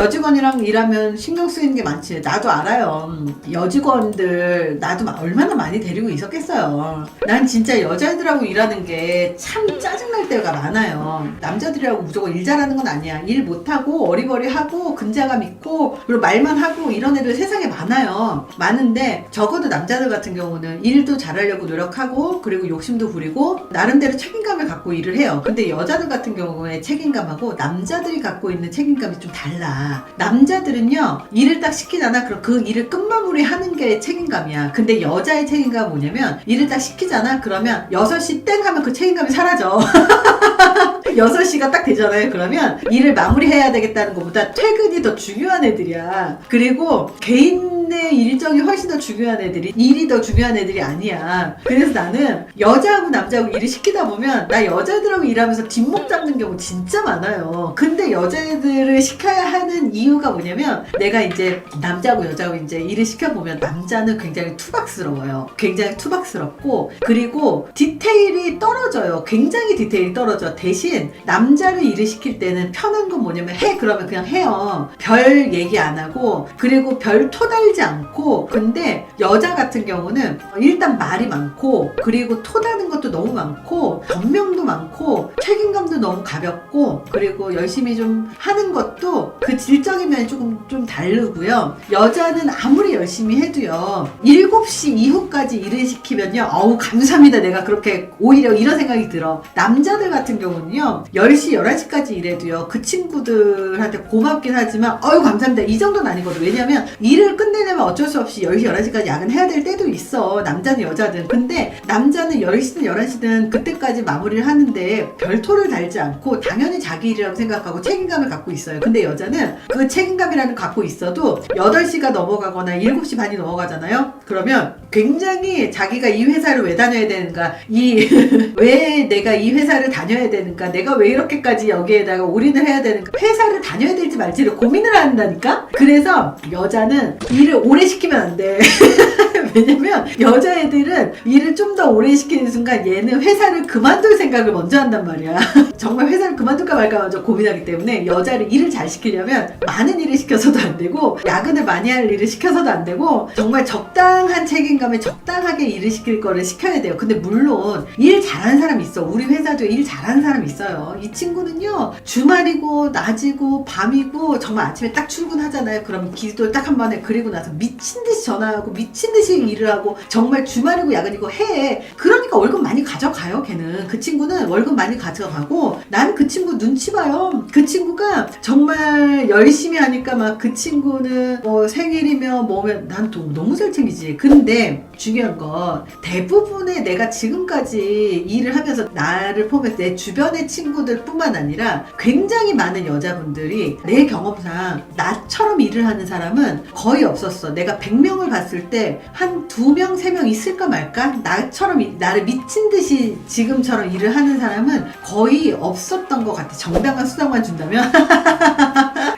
여직원이랑 일하면 신경 쓰이는 게 많지. 나도 알아요. 여직원들 나도 얼마나 많이 데리고 있었겠어요. 난 진짜 여자애들하고 일하는 게 참 짜증날 때가 많아요. 남자들이라고 무조건 일 잘하는 건 아니야. 일 못하고 어리버리하고 근자감 있고 그리고 말만 하고 이런 애들 세상에 많아요. 많은데 적어도 남자들 같은 경우는 일도 잘하려고 노력하고 그리고 욕심도 부리고 나름대로 책임감을 갖고 일을 해요. 근데 여자들 같은 경우에 책임감하고 남자들이 갖고 있는 책임감이 좀 달라. 남자들은요 일을 딱 시키잖아. 그럼 그 일을 끝마무리 하는 게 책임감이야. 근데 여자의 책임감은 뭐냐면 일을 딱 시키잖아. 그러면 6시 땡 하면 그 책임감이 사라져. 6시가 딱 되잖아요. 그러면 일을 마무리해야 되겠다는 것보다 퇴근이 더 중요한 애들이야. 그리고 개인의 일정이 훨씬 더 중요한 애들이 일이 더 중요한 애들이 아니야. 그래서 나는 여자하고 남자하고 일을 시키다 보면 나 여자들하고 일하면서 뒷목 잡는 경우 진짜 많아요. 근데 여자애들을 시켜야 하는 이유가 뭐냐면 내가 이제 남자하고 여자하고 이제 일을 시켜보면 남자는 굉장히 투박스러워요. 굉장히 투박스럽고 그리고 디테일이 떨어져요. 굉장히 디테일이 떨어져. 대신 남자를 일을 시킬 때는 편한 건 뭐냐면 해 그러면 그냥 해요. 별 얘기 안 하고 그리고 별 토달지 않고. 근데 여자 같은 경우는 일단 말이 많고 그리고 토다는 것도 너무 많고 변명도 많고 책임감도 너무 가볍고 그리고 열심히 좀 하는 것도 그 질적인 면이 좀 다르고요. 여자는 아무리 열심히 해도요 7시 이후까지 일을 시키면요 어우 감사합니다. 내가 그렇게 오히려 이런 생각이 들어. 남자들 같은 경우는요 10시 11시까지 일해도요 그 친구들한테 고맙긴 하지만 어유 감사합니다 이 정도는 아니거든. 왜냐면 일을 끝내려면 어쩔 수 없이 10시 11시까지 야근해야 될 때도 있어. 남자는 여자든. 근데 남자는 10시든 11시든 그때까지 마무리를 하는데 별토를 달지 않고 당연히 자기 일이라고 생각하고 책임감을 갖고 있어요. 근데 여자는 그 책임감이라는 거 갖고 있어도 8시가 넘어가거나 7시 반이 넘어가잖아요. 그러면 굉장히 자기가 이 회사를 왜 다녀야 되는가 왜 내가 이 회사를 다녀야 되는가 내가 왜 이렇게까지 여기에다가 올인을 해야 되는가 회사를 다녀야 될지 말지를 고민을 한다니까. 그래서 여자는 일을 오래 시키면 안 돼. 왜냐면 여자애들은 일을 좀 더 오래 시키는 순간 얘는 회사를 그만둘 생각을 먼저 한단 말이야. 정말 회사를 그만둘까 말까 먼저 고민하기 때문에 여자를 일을 잘 시키려면 많은 일을 시켜서도 안 되고 야근을 많이 할 일을 시켜서도 안 되고 정말 적당한 책임감에 적당하게 일을 시킬 거를 시켜야 돼요. 근데 물론 일 잘하는 사람이 있어. 우리 회사도 일 잘하는 사람이 있어요. 이 친구는요 주말이고 낮이고 밤이고 정말 아침에 딱 출근하잖아요. 그럼 기도 딱 한 번에 그리고 나서 미친듯이 전화하고 미친듯이 일을 하고 정말 주말이고 야근이고 해. 그러니까 월급 많이 가져가요. 걔는. 그 친구는 월급 많이 가져가고 나는 그 친구 눈치 봐요. 그 친구가 정말 열심히 하니까 막 그 친구는 뭐 생일이며 뭐면 난 너무 잘 챙기지. 근데 중요한 건 대부분의 내가 지금까지 일을 하면서 나를 보면 내 주변의 친구들 뿐만 아니라 굉장히 많은 여자분들이 내 경험상 나처럼 일을 하는 사람은 거의 없었어. 내가 100명을 봤을 때 한 2명, 3명 있을까 말까? 나처럼 나를 미친 듯이 지금처럼 일을 하는 사람은 거의 없었던 것 같아. 정당한 수당만 준다면.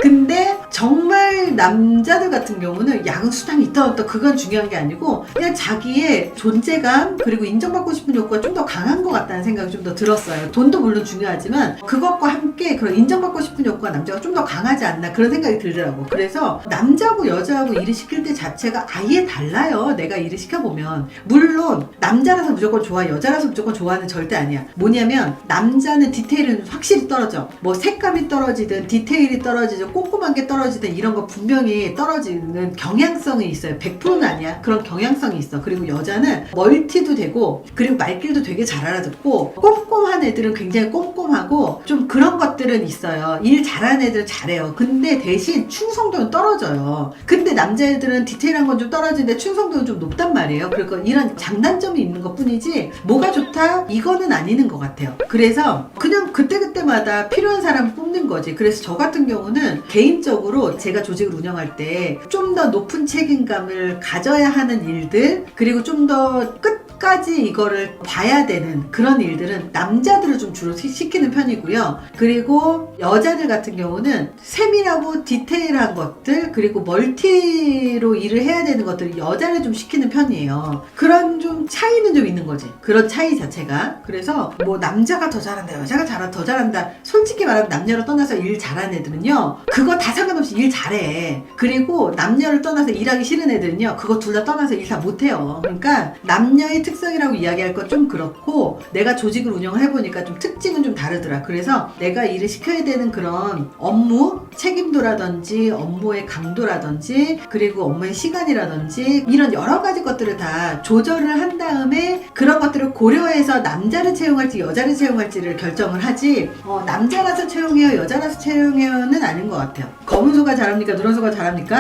근데 정말 남자들 같은 경우는 야근 수당이 있다 없다 그건 중요한 게 아니고 그냥 자기의 존재감 그리고 인정받고 싶은 욕구가 좀 더 강한 것 같다는 생각이 좀 더 들었어요. 돈도 물론 중요하지만 그것과 함께 그런 인정받고 싶은 욕구가 남자가 좀 더 강하지 않나 그런 생각이 들더라고. 그래서 남자하고 여자하고 일을 시킬 때 자체가 아예 달라요. 내가 일을 시켜보면. 물론 남자라서 무조건 좋아 여자라서 무조건 좋아하는 절대 아니야. 뭐냐면 남자는 디테일은 확실히 떨어져. 뭐 색감이 떨어지든 디테일이 떨어지든 꼼꼼한 게 떨어지든 이런 거 분명히 떨어지는 경향성이 있어요. 100%는 아니야. 그런 경향성이 있어. 그리고 여자는 멀티도 되고 그리고 말귀도 되게 잘 알아듣고 꼼꼼한 애들은 굉장히 꼼꼼하고 좀 그런 것들은 있어요. 일 잘하는 애들은 잘해요. 근데 대신 충성도는 떨어져요. 근데 남자애들은 디테일한 건 좀 떨어지는데 충성도는 좀 높단 말이에요. 그리고 이런 장단점이 있는 것 뿐이지 뭐가 좋다? 이거는 아니는 것 같아요. 그래서 그냥 그때그때마다 필요한 사람 뽑는 거지. 그래서 저 같은 경우는 개인적으로 제가 조직을 운영할 때 좀 더 높은 책임감을 가져야 하는 일들 그리고 좀 더 끝까지 끝까지 이거를 봐야 되는 그런 일들은 남자들을 좀 주로 시키는 편이고요. 그리고 여자들 같은 경우는 세밀하고 디테일한 것들, 그리고 멀티로 일을 해야 되는 것들을 여자를 좀 시키는 편이에요. 그런 좀 차이는 좀 있는 거지. 그런 차이 자체가. 그래서 뭐 남자가 더 잘한다, 여자가 더 잘한다. 솔직히 말하면 남녀를 떠나서 일 잘하는 애들은요, 그거 다 상관없이 일 잘해. 그리고 남녀를 떠나서 일하기 싫은 애들은요, 그거 둘 다 떠나서 일 다 못해요. 그러니까 남녀의 특성이라고 이야기할 건 좀 그렇고, 내가 조직을 운영을 해보니까 좀 특징은 좀 다르더라. 그래서 내가 일을 시켜야 되는 그런 업무 책임도라든지 업무의 강도라든지 그리고 업무의 시간이라든지 이런 여러 가지 것들을 다 조절을 한 다음에 그런 것들을 고려해서 남자를 채용할지 여자를 채용할지를 결정을 하지, 남자라서 채용해요 여자라서 채용해요는 아닌 것 같아요. 검은 소가 잘합니까 누런 소가 잘합니까?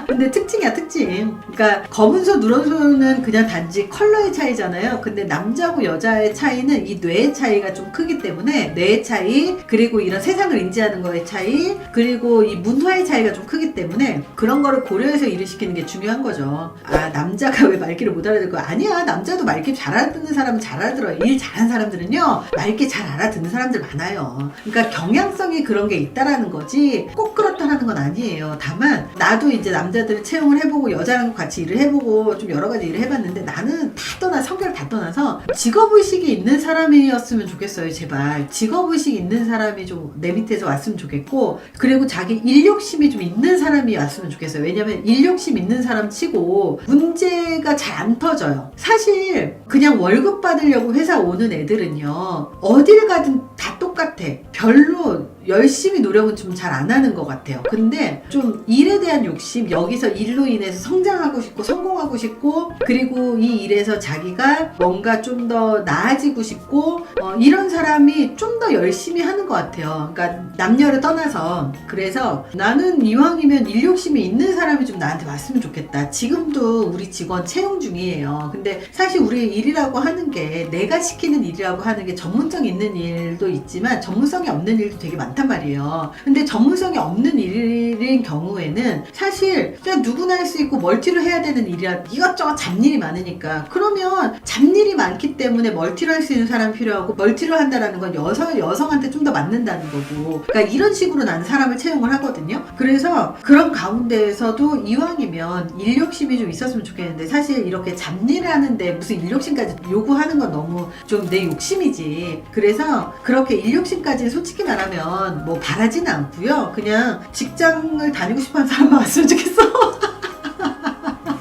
근데 특징이야, 특징. 그러니까 검은 소 누런 소는 그냥 단지 컬러의 차이잖아요. 근데 남자고 여자의 차이는 이 뇌의 차이가 좀 크기 때문에, 뇌의 차이, 그리고 이런 세상을 인지하는 거의 차이, 그리고 이 문화의 차이가 좀 크기 때문에 그런 거를 고려해서 일을 시키는 게 중요한 거죠. 아, 남자가 왜 말귀를 못 알아듣고? 아니야, 남자도 말귀 잘 알아듣는 사람은 잘 알아들어요. 일 잘하는 사람들은요, 말귀 잘 알아듣는 사람들 많아요. 그러니까 경향성이 그런 게 있다라는 거지 꼭 그렇다라는 건 아니에요. 다만 나도 이제 남자들을 채용을 해보고 여자랑 같이 일을 해보고 좀 여러 가지 일을 해봤는데, 나는 성격을 다 떠나서 직업의식이 있는 사람이었으면 좋겠어요. 제발 직업의식 있는 사람이 좀 내 밑에서 왔으면 좋겠고, 그리고 자기 일욕심이 좀 있는 사람이 왔으면 좋겠어요. 왜냐면 일욕심 있는 사람 치고 문제가 잘 안 터져요. 사실 그냥 월급 받으려고 회사 오는 애들은요, 어딜 가든 다 똑같아. 별로 열심히 노력은 좀 잘 안 하는 것 같아요. 근데 좀 일에 대한 욕심, 여기서 일로 인해서 성장하고 싶고 성공하고 싶고, 그리고 이 일에서 자기가 뭔가 좀 더 나아지고 싶고, 이런 사람이 좀 더 열심히 하는 것 같아요. 그러니까 남녀를 떠나서. 그래서 나는 이왕이면 일 욕심이 있는 사람이 좀 나한테 왔으면 좋겠다. 지금도 우리 직원 채용 중이에요. 근데 사실 우리 일이라고 하는 게, 내가 시키는 일이라고 하는 게 전문성 있는 일도 있지만 전문성이 없는 일도 되게 많단 말이에요. 근데 전문성이 없는 일인 경우에는 사실 그냥 누구나 할 수 있고 멀티를 해야 되는 일이라 이것저것 잡일이 많으니까, 그러면 잡일이 많기 때문에 멀티를 할 수 있는 사람이 필요하고, 멀티를 한다라는 건 여성한테 좀 더 맞는다는 거고, 그러니까 이런 식으로 나는 사람을 채용을 하거든요. 그래서 그런 가운데에서도 이왕이면 일욕심이 좀 있었으면 좋겠는데, 사실 이렇게 잡일을 하는데 무슨 일욕심까지 요구하는 건 너무 좀 내 욕심이지. 그래서 그렇게 일욕심까지 솔직히 말하면 뭐 바라지는 않고요. 그냥 직장을 다니고 싶어하는 사람만 왔으면 좋겠어.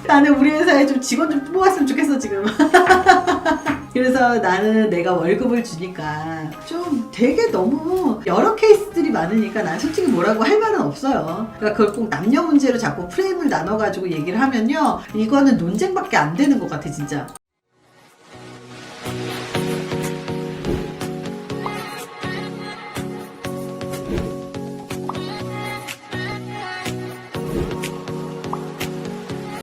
나는 우리 회사에 좀 직원 좀 뽑았으면 좋겠어 지금. 그래서 나는 내가 월급을 주니까 좀 되게 너무 여러 케이스들이 많으니까 난 솔직히 뭐라고 할 말은 없어요. 그러니까 그걸 꼭 남녀 문제로 자꾸 프레임을 나눠가지고 얘기를 하면요, 이거는 논쟁밖에 안 되는 것 같아 진짜.